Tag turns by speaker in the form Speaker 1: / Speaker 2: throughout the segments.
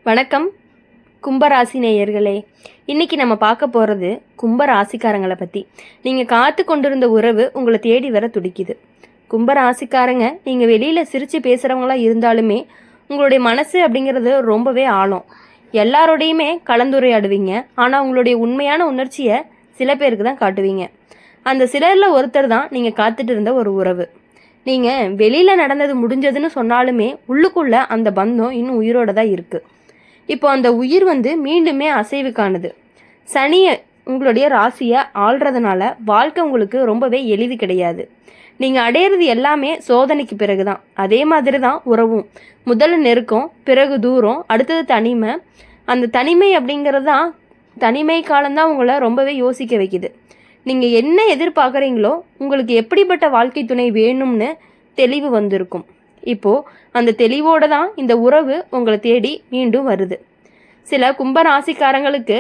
Speaker 1: வணக்கம் கும்பராசி நேயர்களே. இன்னைக்கு நம்ம பார்க்க போகிறது கும்பராசிக்காரங்களை பற்றி. நீங்கள் காத்து கொண்டிருந்த உறவு உங்களை தேடி வர துடிக்குது. கும்பராசிக்காரங்க நீங்கள் வெளியில் சிரித்து பேசுகிறவங்களா இருந்தாலுமே உங்களுடைய மனசு அப்படிங்கிறது ரொம்பவே ஆழம். எல்லாரோடையுமே கலந்துரையாடுவீங்க. ஆனால் உங்களுடைய உண்மையான உணர்ச்சியை சில பேருக்கு தான் காட்டுவீங்க. அந்த சிலரில் ஒருத்தர் தான் நீங்கள் காத்துட்டு இருந்த ஒரு உறவு. நீங்கள் வெளியில் நடந்தது முடிஞ்சதுன்னு சொன்னாலுமே உள்ளுக்குள்ளே அந்த பந்தம் இன்னும் உயிரோட தான் இருக்குது. இப்போ அந்த உயிர் மீண்டுமே அசைவு காணுது. சனியை உங்களுடைய ராசியை ஆள்றதுனால வாழ்க்கை உங்களுக்கு ரொம்பவே எளிது கிடையாது. நீங்கள் அடையிறது எல்லாமே சோதனைக்கு பிறகு தான். அதே மாதிரி தான் உறவும். முதல்ல நெருக்கம், பிறகு தூரம், அடுத்தது தனிமை. அந்த தனிமை அப்படிங்கிறது தான், தனிமை காலம்தான் உங்களை ரொம்பவே யோசிக்க வைக்குது. நீங்கள் என்ன எதிர்பார்க்குறீங்களோ, உங்களுக்கு எப்படிப்பட்ட வாழ்க்கை துணை வேணும்னு தெளிவு வந்திருக்கும். இப்போது அந்த தெளிவோடு தான் இந்த உறவு உங்களை தேடி மீண்டும் வருது. சில கும்பராசிக்காரங்களுக்கு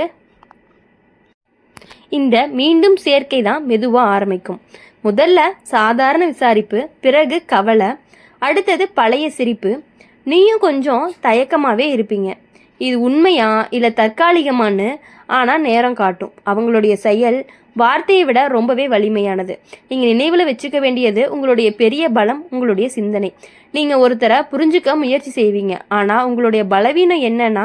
Speaker 1: இந்த மீண்டும் சேர்க்கை தான் மெதுவாக ஆரம்பிக்கும். முதல்ல சாதாரண விசாரிப்பு, பிறகு கவலை, அடுத்தது பழைய சிரிப்பு. நீயும் கொஞ்சம் தயக்கமாகவே இருப்பீங்க. இது உண்மையா இல்லை தற்காலிகமானு ஆனால் நேரம் காட்டும். அவங்களுடைய செயல் வார்த்தையை விட ரொம்பவே வலிமையானது. நீங்கள் நினைவில் வச்சுக்க வேண்டியது உங்களுடைய பெரிய பலம் உங்களுடைய சிந்தனை. நீங்கள் ஒருத்தரை புரிஞ்சுக்க முயற்சி செய்வீங்க. ஆனால் உங்களுடைய பலவீனம் என்னன்னா,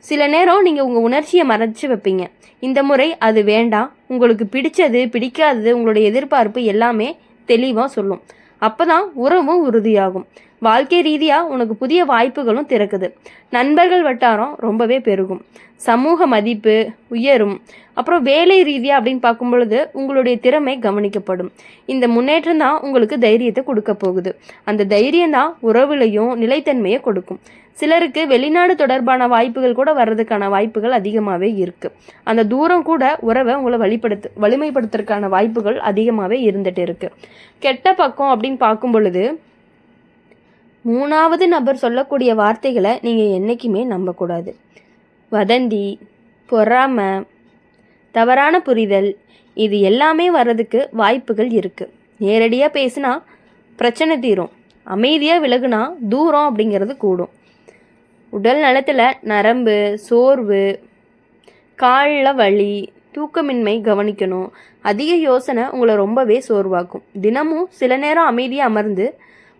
Speaker 1: சில நேரம் நீங்கள் உங்கள் உணர்ச்சியை மறைச்சு வைப்பீங்க. இந்த முறை அது வேண்டாம். உங்களுக்கு பிடிச்சது பிடிக்காதது உங்களுடைய எதிர்பார்ப்பு எல்லாமே தெளிவாக சொல்லும். அப்போ தான் உறவும் உறுதியாகும். வாழ்க்கை ரீதியாக உனக்கு புதிய வாய்ப்புகளும் திறக்குது. நண்பர்கள் வட்டாரம் ரொம்பவே பெருகும். சமூக மதிப்பு உயரும். அப்புறம் வேலை ரீதியாக அப்படின்னு பார்க்கும் பொழுது உங்களுடைய திறமை கவனிக்கப்படும். இந்த முன்னேற்றம் தான் உங்களுக்கு தைரியத்தை கொடுக்க போகுது. அந்த தைரியம் தான் உறவுலையும் நிலைத்தன்மையை கொடுக்கும். சிலருக்கு வெளிநாடு தொடர்பான வாய்ப்புகள் கூட வர்றதுக்கான வாய்ப்புகள் அதிகமாகவே இருக்குது. அந்த தூரம் கூட உறவை உங்களை வலிமைப்படுத்துறதுக்கான வாய்ப்புகள் அதிகமாகவே இருந்துகிட்டு இருக்குது. கெட்ட பக்கம் அப்படின்னு பார்க்கும் பொழுது மூணாவது நபர் சொல்லக்கூடிய வார்த்தைகளை நீங்கள் என்றைக்குமே நம்பக்கூடாது. வதந்தி, பொறாமை, தவறான புரிதல், இது எல்லாமே வர்றதுக்கு வாய்ப்புகள் இருக்குது. நேரடியாக பேசினா பிரச்சனை தீரும். அமைதியாக விலகுனா தூரம் அப்படிங்கிறது கூடும். உடல் நலத்தில் நரம்பு சோர்வு, காலில் வலி, தூக்கமின்மை கவனிக்கணும். அதிக யோசனை உங்களை ரொம்பவே சோர்வாக்கும். தினமும் சில நேரம் அமைதியாக அமர்ந்து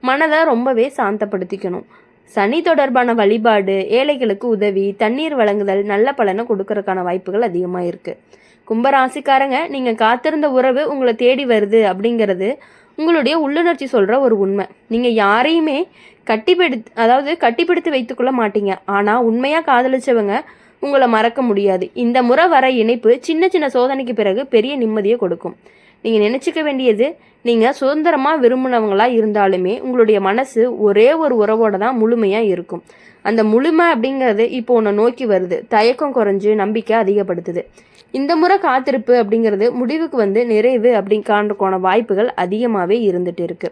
Speaker 1: மனதை ரொம்பவே சாந்தப்படுத்திக்கணும். சனி தொடர்பான வழிபாடு, ஏழைகளுக்கு உதவி, தண்ணீர் வழங்குதல் நல்ல பலனை கொடுக்கறதுக்கான வாய்ப்புகள் அதிகமாக இருக்குது. கும்பராசிக்காரங்க நீங்கள் காத்திருந்த உறவு உங்களை தேடி வருது அப்படிங்கிறது உங்களுடைய உள்ளுணர்ச்சி சொல்கிற ஒரு உண்மை. நீங்கள் யாரையுமே கட்டிப்பிடித்து வைத்துக்கொள்ள மாட்டீங்க. ஆனால் உண்மையாக காதலிச்சவங்க உங்களை மறக்க முடியாது. இந்த முறை வர இணைப்பு சின்ன சின்ன சோதனைக்கு பிறகு பெரிய நிம்மதியை கொடுக்கும். நீங்கள் நினச்சிக்க வேண்டியது, நீங்கள் சுதந்திரமாக விரும்பினவங்களாக இருந்தாலுமே உங்களுடைய மனசு ஒரே ஒரு உறவோடு தான் முழுமையாக இருக்கும். அந்த முழுமை அப்படிங்கிறது இப்போ உன்னை நோக்கி வருது. தயக்கம் குறைஞ்சு நம்பிக்கை அதிகப்படுத்துது. இந்த முறை காத்திருப்பு அப்படிங்கிறது முடிவுக்கு நிறைவு அப்படிங்கான வாய்ப்புகள் அதிகமாகவே இருந்துட்டு இருக்கு.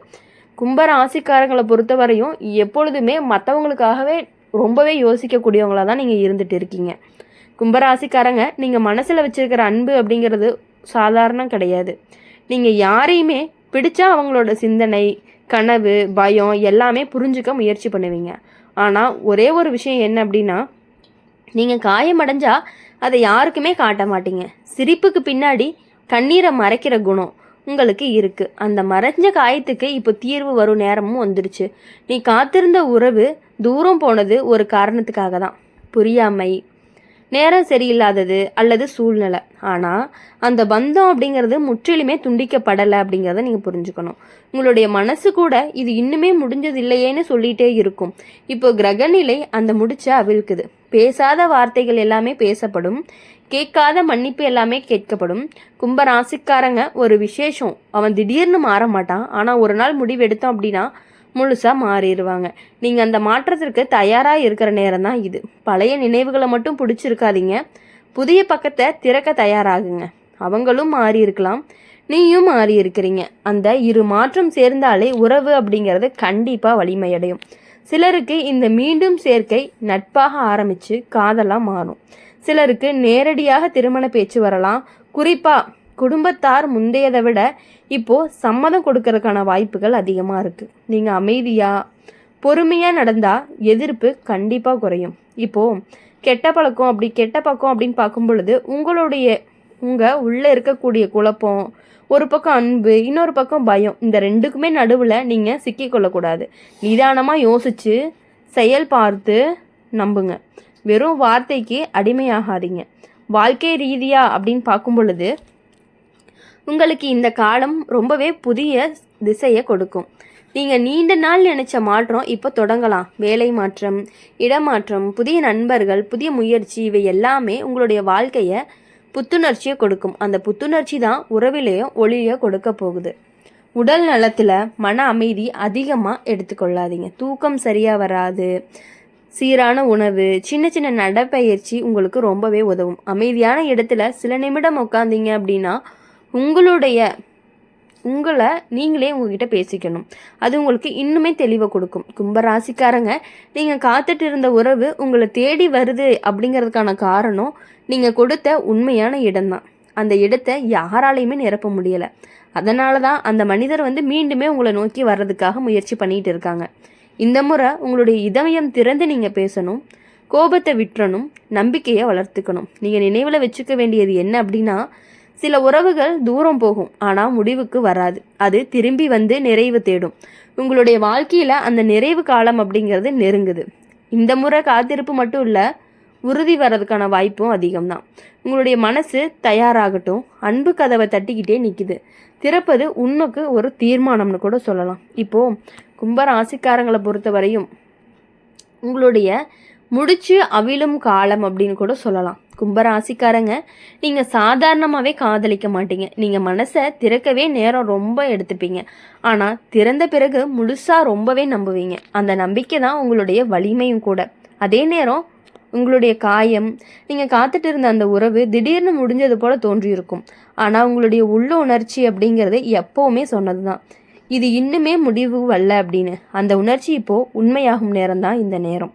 Speaker 1: கும்பராசிக்காரங்களை பொறுத்தவரையும் எப்பொழுதுமே மற்றவங்களுக்காகவே ரொம்பவே யோசிக்கக்கூடியவங்களாக தான் நீங்கள் இருந்துட்டு இருக்கீங்க. கும்பராசிக்காரங்க நீங்கள் மனசில் வச்சுருக்கிற அன்பு அப்படிங்கிறது சாதாரணம் கிடையாது. நீங்கள் யாரையுமே பிடிச்சா அவங்களோட சிந்தனை, கனவு, பயம் எல்லாமே புரிஞ்சுக்க முயற்சி பண்ணுவீங்க. ஆனால் ஒரே ஒரு விஷயம் என்ன அப்படின்னா, நீங்கள் காயமடைஞ்சா அதை யாருக்குமே காட்ட மாட்டீங்க. சிரிப்புக்கு பின்னாடி கண்ணீரை மறைக்கிற குணம் உங்களுக்கு இருக்குது. அந்த மறைஞ்ச காயத்துக்கு இப்போ தீர்வு வரும் நேரமும் வந்துடுச்சு. நீ காத்திருந்த உறவு தூரம் போனது ஒரு காரணத்துக்காக தான். புரியாமை, நேரம் சரியில்லாதது அல்லது சூழ்நிலை. ஆனால் அந்த பந்தம் அப்படிங்கிறது முற்றிலுமே துண்டிக்கப்படலை அப்படிங்கிறத நீங்கள் புரிஞ்சுக்கணும். உங்களுடைய மனசு கூட இது இன்னுமே முடிஞ்சது இல்லையேன்னு சொல்லிகிட்டே இருக்கும். இப்போ கிரகநிலை அந்த முடிச்ச அவிழ்க்குது. பேசாத வார்த்தைகள் எல்லாமே பேசப்படும். கேட்காத மன்னிப்பு எல்லாமே கேட்கப்படும். கும்பராசிக்காரங்க ஒரு விசேஷம், அவன் திடீர்னு மாற மாட்டான். ஆனால் ஒரு நாள் முடிவு எடுத்தோம் அப்படின்னா முழுசாக மாறிடுவாங்க. நீங்கள் அந்த மாற்றத்திற்கு தயாராக இருக்கிற நேரம் தான் இது. பழைய நினைவுகளை மட்டும் பிடிச்சிருக்காதீங்க. புதிய பக்கத்தை திறக்க தயாராகுங்க. அவங்களும் மாறி இருக்கலாம், நீயும் மாறி இருக்கிறீங்க. அந்த இரு மாற்றம் சேர்ந்தாலே உறவு அப்படிங்கிறது கண்டிப்பாக வலிமையடையும். சிலருக்கு இந்த மீண்டும் சேர்க்கை நட்பாக ஆரம்பித்து காதலாக மாறும். சிலருக்கு நேரடியாக திருமண பேச்சு வரலாம். குறிப்பாக குடும்பத்தார் முந்தையதை விட இப்போது சம்மதம் கொடுக்கறதுக்கான வாய்ப்புகள் அதிகமாக இருக்குது. நீங்கள் அமைதியாக பொறுமையாக நடந்தால் எதிர்ப்பு கண்டிப்பாக குறையும். இப்போது கெட்ட பழக்கம் கெட்ட பக்கம் அப்படின்னு பார்க்கும் பொழுது உங்கள் உள்ளே இருக்கக்கூடிய குழப்பம், ஒரு பக்கம் அன்பு, இன்னொரு பக்கம் பயம், இந்த ரெண்டுக்குமே நடுவில் நீங்கள் சிக்கிக்கொள்ளக்கூடாது. நிதானமாக யோசித்து செயல் பார்த்து நம்புங்க. வெறும் வார்த்தைக்கு அடிமையாகாதீங்க. வாழ்க்கை ரீதியாக அப்படின்னு பார்க்கும் பொழுது உங்களுக்கு இந்த காலம் ரொம்பவே புதிய திசையை கொடுக்கும். நீங்கள் நீண்ட நாள் நினச்ச மாற்றம் இப்போ தொடங்கலாம். வேலை மாற்றம், இடமாற்றம், புதிய நண்பர்கள், புதிய முயற்சி, இவை எல்லாமே உங்களுடைய வாழ்க்கையை புத்துணர்ச்சியை கொடுக்கும். அந்த புத்துணர்ச்சி தான் உறவிலையும் ஒளியை கொடுக்க போகுது. உடல் நலத்தில் மன அமைதி அதிகமாக எடுத்துக்கொள்ளாதீங்க. தூக்கம் சரியாக வராது. சீரான உணவு, சின்ன சின்ன நடைப்பயிற்சி உங்களுக்கு ரொம்பவே உதவும். அமைதியான இடத்துல சில நிமிடம் உட்காந்தீங்க அப்படின்னா உங்களை நீங்களே உங்ககிட்ட பேசிக்கணும். அது உங்களுக்கு இன்னுமே தெளிவை கொடுக்கும். கும்பராசிக்காரங்க, நீங்கள் காத்துட்டு இருந்த உறவு உங்களை தேடி வருது அப்படிங்கிறதுக்கான காரணம் நீங்கள் கொடுத்த உண்மையான இடம்தான். அந்த இடத்தை யாராலையுமே நிரப்ப முடியலை. அதனால தான் அந்த மனிதர் மீண்டுமே உங்களை நோக்கி வர்றதுக்காக முயற்சி பண்ணிகிட்டு இருக்காங்க. இந்த முறை உங்களுடைய இதயம் திறந்து நீங்கள் பேசணும். கோபத்தை விட்டுறணும். நம்பிக்கையை வளர்த்துக்கணும். நீங்கள் நினைவில் வச்சுக்க வேண்டியது என்ன அப்படின்னா, சில உறவுகள் தூரம் போகும், ஆனால் முடிவுக்கு வராது. அது திரும்பி நிறைவு தேடும். உங்களுடைய வாழ்க்கையில் அந்த நிறைவு காலம் அப்படிங்கிறது நெருங்குது. இந்த முறை காத்திருப்பு மட்டும் இல்லை, உறுதி வர்றதுக்கான வாய்ப்பும் அதிகம்தான். உங்களுடைய மனசு தயாராகட்டும். அன்பு கதவை தட்டிக்கிட்டே நிற்குது. திறப்பது உண்மைக்கு ஒரு தீர்மானம்னு கூட சொல்லலாம். இப்போது கும்பராசிக்காரங்களை பொறுத்த வரையும் உங்களுடைய முடிச்சு அவிழும் காலம் அப்படின்னு கூட சொல்லலாம். கும்பராசிக்காரங்க, நீங்கள் சாதாரணமாகவே காதலிக்க மாட்டீங்க. நீங்கள் மனசை திறக்கவே நேரம் ரொம்ப எடுத்துப்பீங்க. ஆனால் திறந்த பிறகு முழுசாக ரொம்பவே நம்புவீங்க. அந்த நம்பிக்கை தான் உங்களுடைய வலிமையும் கூட. அதே நேரம் உங்களுடைய காயம், நீங்கள் காத்துட்டு இருந்த அந்த உறவு திடீர்னு முடிஞ்சது போல் தோன்றியிருக்கும். ஆனால் உங்களுடைய உள்ள உணர்ச்சி அப்படிங்கிறது எப்போவுமே சொன்னது தான், இது இன்னுமே முடிவு வரல அப்படின்னு. அந்த உணர்ச்சி இப்போது உண்மையாகும் நேரம்தான் இந்த நேரம்.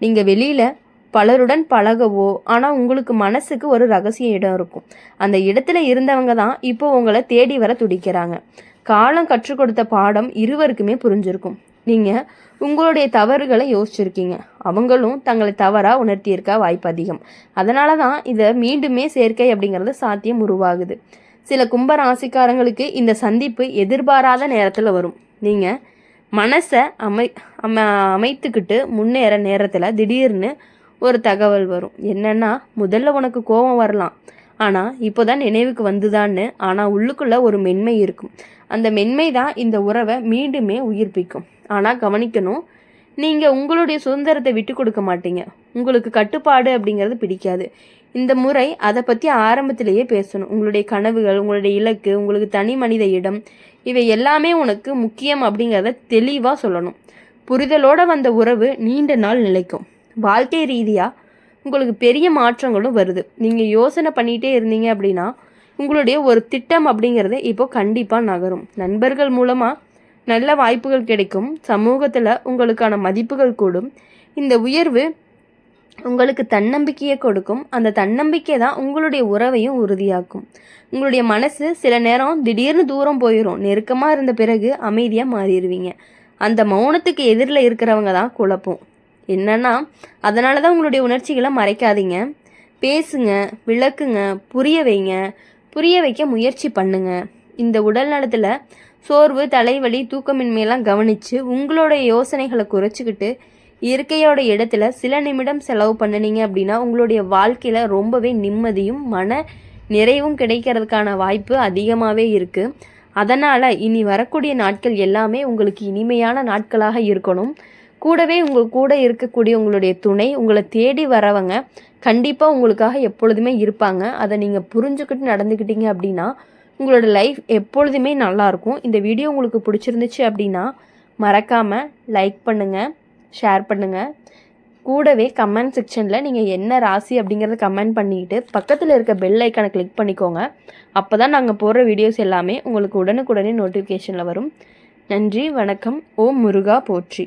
Speaker 1: நீங்கள் வெளியில் பலருடன் பழகவோ, ஆனால் உங்களுக்கு மனசுக்கு ஒரு ரகசிய இடம் இருக்கும். அந்த இடத்துல இருந்தவங்க தான் இப்போ உங்களை தேடி வர துடிக்கிறாங்க. காலம் கற்றுக் கொடுத்த பாடம் இருவருக்குமே புரிஞ்சிருக்கும். நீங்கள் உங்களுடைய தவறுகளை யோசிச்சிருக்கீங்க. அவங்களும் தங்களை தவறாக உணர்த்தியிருக்க வாய்ப்பு அதிகம். அதனால தான் இதை மீண்டுமே சேர்க்கை அப்படிங்கிறது சாத்தியம் உருவாகுது. சில கும்பராசிக்காரங்களுக்கு இந்த சந்திப்பு எதிர்பாராத நேரத்தில் வரும். நீங்கள் மனசை அமைத்துக்கிட்டு முன்னேற நேரத்தில் திடீர்னு ஒரு தகவல் வரும். என்னன்னா, முதல்ல உனக்கு கோபம் வரலாம், ஆனால் இப்போ தான் நினைவுக்கு வந்துதான்னு. ஆனால் உள்ளுக்குள்ளே ஒரு மென்மை இருக்கும். அந்த மென்மை தான் இந்த உறவை மீண்டுமே உயிர்ப்பிக்கும். ஆனால் கவனிக்கணும், நீங்கள் உங்களுடைய சுதந்திரத்தை விட்டு கொடுக்க மாட்டீங்க. உங்களுக்கு கட்டுப்பாடு அப்படிங்கிறது பிடிக்காது. இந்த முறை அதை பற்றி ஆரம்பத்திலேயே பேசணும். உங்களுடைய கனவுகள், உங்களுடைய இலக்கு, உங்களுக்கு தனி மனித இடம், இவை எல்லாமே உனக்கு முக்கியம் அப்படிங்கிறத தெளிவாக சொல்லணும். புரிதலோடு வந்த உறவு நீண்ட நாள் நிலைக்கும். வாழ்க்கை ரீதியாக உங்களுக்கு பெரிய மாற்றங்களும் வருது. நீங்கள் யோசனை பண்ணிகிட்டே இருந்தீங்க அப்படின்னா உங்களுடைய ஒரு திட்டம் அப்படிங்கிறது இப்போ கண்டிப்பாக நகரும். நண்பர்கள் மூலமாக நல்ல வாய்ப்புகள் கிடைக்கும். சமூகத்தில் உங்களுக்கான மதிப்புகள் கூடும். இந்த உயர்வு உங்களுக்கு தன்னம்பிக்கையை கொடுக்கும். அந்த தன்னம்பிக்கை தான் உங்களுடைய உறவையும் உறுதியாக்கும். உங்களுடைய மனசு சில நேரம் திடீர்னு தூரம் போயிடும். நெருக்கமாக இருந்த பிறகு அமைதியாக மாறிடுவீங்க. அந்த மௌனத்துக்கு எதிரில் இருக்கிறவங்க தான் குழப்பம். என்னன்னா, அதனால தான் உங்களுடைய உணர்ச்சிகளை மறைக்காதீங்க. பேசுங்க, விளக்குங்க, புரிய வைக்க முயற்சி பண்ணுங்க. இந்த உடல் நலத்தில் சோர்வு, தலைவலி, தூக்கமின்மையெல்லாம் கவனித்து உங்களுடைய யோசனைகளை குறைச்சிக்கிட்டு இயற்கையோட இடத்துல சில நிமிடம் செலவு பண்ணினீங்க அப்படின்னா உங்களுடைய வாழ்க்கையில் ரொம்பவே நிம்மதியும் மன நிறைவும் கிடைக்கிறதுக்கான வாய்ப்பு அதிகமாகவே இருக்குது. அதனால் இனி வரக்கூடிய நாட்கள் எல்லாமே உங்களுக்கு இனிமையான நாட்களாக இருக்கணும். கூடவே உங்கள் கூட இருக்கக்கூடிய உங்களுடைய துணை, உங்களை தேடி வரவங்க கண்டிப்பாக உங்களுக்காக எப்பொழுதுமே இருப்பாங்க. அதை நீங்கள் புரிஞ்சுக்கிட்டு நடந்துக்கிட்டீங்க அப்படின்னா உங்களோட லைஃப் எப்பொழுதுமே நல்லாயிருக்கும். இந்த வீடியோ உங்களுக்கு பிடிச்சிருந்துச்சு அப்படின்னா மறக்காமல் லைக் பண்ணுங்கள், ஷேர் பண்ணுங்கள். கூடவே கமெண்ட் செக்ஷனில் நீங்கள் என்ன ராசி அப்படிங்கிறத கமெண்ட் பண்ணிக்கிட்டு பக்கத்தில் இருக்க பெல் ஐக்கானை கிளிக் பண்ணிக்கோங்க. அப்போ தான் நாங்கள் போடுற வீடியோஸ் எல்லாமே உங்களுக்கு உடனுக்குடனே நோட்டிஃபிகேஷனில் வரும். நன்றி, வணக்கம். ஓம் முருகா போற்றி.